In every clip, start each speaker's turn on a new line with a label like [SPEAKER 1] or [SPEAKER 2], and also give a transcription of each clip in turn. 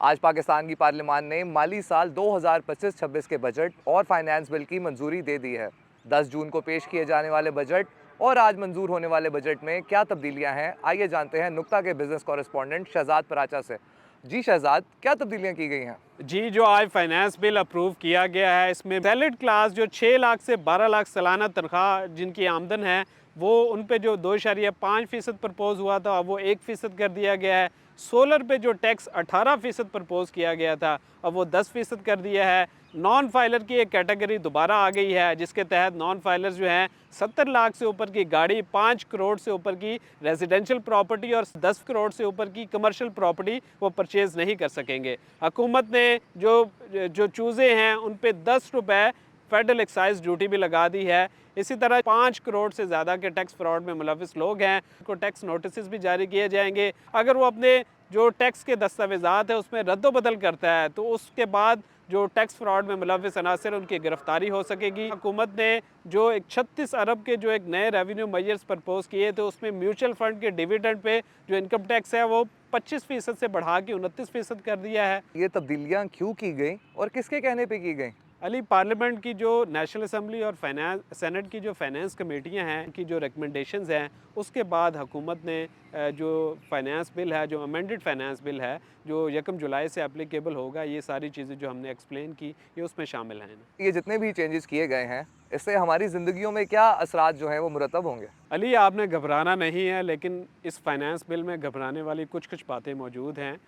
[SPEAKER 1] आज पाकिस्तान की पार्लियामान ने माली साल 2025-26 के बजट और फाइनेंस बिल की मंजूरी दे दी है। 10 जून को पेश किए जाने वाले बजट और आज मंजूर होने वाले बजट में क्या तब्दीलियां हैं, आइए जानते हैं नुक्ता के बिजनेस कॉरेस्पॉन्डेंट शहजाद पराचा से। जी शहजाद, क्या तब्दीलियां की गई हैं?
[SPEAKER 2] जी, जो आज फाइनेंस बिल अप्रूव किया गया है, इसमें सैलरी क्लास जो 6 लाख से 12 लाख सालाना तनख्वाह जिनकी आमदन है, वो उन पे जो 2.5% प्रपोज हुआ था, अब वो 1% कर दिया गया है। सोलर पे जो टैक्स 18% प्रपोज किया गया था, अब वो 10% कर दिया है। नॉन फाइलर की एक कैटेगरी दोबारा आ गई है, जिसके तहत नॉन फाइलर जो हैं 70 लाख से ऊपर की गाड़ी, 5 करोड़ से ऊपर की रेजिडेंशियल प्रॉपर्टी और 10 करोड़ से ऊपर की कमर्शियल प्रॉपर्टी वो परचेज़ नहीं कर सकेंगे। हुकूमत ने जो जो चूज़े हैं उन पे 10 रुपये फेडरल एक्साइज ड्यूटी भी लगा दी है। इसी तरह 5 करोड़ से ज़्यादा के टैक्स फ्रॉड में मुलविस लोग हैं, उनको टैक्स नोटिस भी जारी किए जाएंगे। अगर वो अपने जो टैक्स के दस्तावेज़ात है उसमें रद्द-बदल करता है तो उसके बाद जो टैक्स फ्रॉड में मुलविस अनासर उनकी गिरफ्तारी हो सकेगी। हुकूमत ने जो एक 36 अरब के जो एक नए रेवेन्यू मेजर्स प्रपोज किए थे, उसमें म्यूचुअल फंड के डिविडेंड पे जो इनकम टैक्स है वो 25% से बढ़ा के 29% कर दिया है।
[SPEAKER 1] ये तब्दीलियां क्यों की गई और किसके कहने पे की गई?
[SPEAKER 2] अली, पार्लियामेंट की जो नेशनल असम्बली और फाइनेंस सेनेट की जो फाइनेंस कमेटियां हैं की जो रिकमेंडेशंस हैं, उसके बाद हुकूमत ने जो फाइनेंस बिल है, जो अमेंडेड फाइनेंस बिल है, जो 1 जुलाई से एप्लीकेबल होगा, ये सारी चीज़ें जो हमने एक्सप्लेन की ये उसमें शामिल हैं।
[SPEAKER 1] ये जितने भी चेंजेस किए गए हैं, इससे हमारी ज़िंदगियों में क्या असरात जो हैं वो मुरतब होंगे?
[SPEAKER 2] अली, आपने घबराना नहीं है, लेकिन इस फाइनेंस बिल में घबराने वाली कुछ कुछ बातें मौजूद हैं।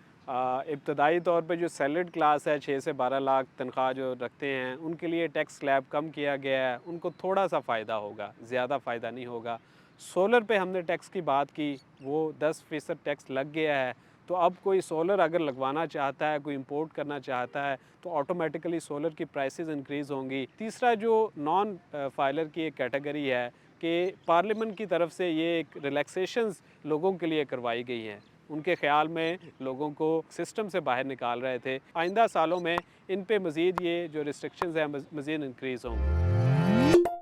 [SPEAKER 2] इब्तदाई तौर पे जो सैलरीड क्लास है, 6 से 12 लाख तनख्वाह जो रखते हैं, उनके लिए टैक्स स्लैब कम किया गया है। उनको थोड़ा सा फ़ायदा होगा, ज़्यादा फ़ायदा नहीं होगा। सोलर पे हमने टैक्स की बात की, वो 10% टैक्स लग गया है। तो अब कोई सोलर अगर लगवाना चाहता है, कोई इंपोर्ट करना चाहता है, तो ऑटोमेटिकली सोलर की प्राइसेस इंक्रीज़ होंगी। तीसरा, जो नॉन फाइलर की एक कैटेगरी है कि पार्लियामेंट की तरफ से ये एक रिलैक्सेशंस लोगों के लिए करवाई गई हैं। उनके ख़्याल में लोगों को सिस्टम से बाहर निकाल रहे थे। आइंदा सालों में इन पे मज़ीद ये जो रिस्ट्रिक्शंस हैं मज़ीद इंक्रीज़ होंगे।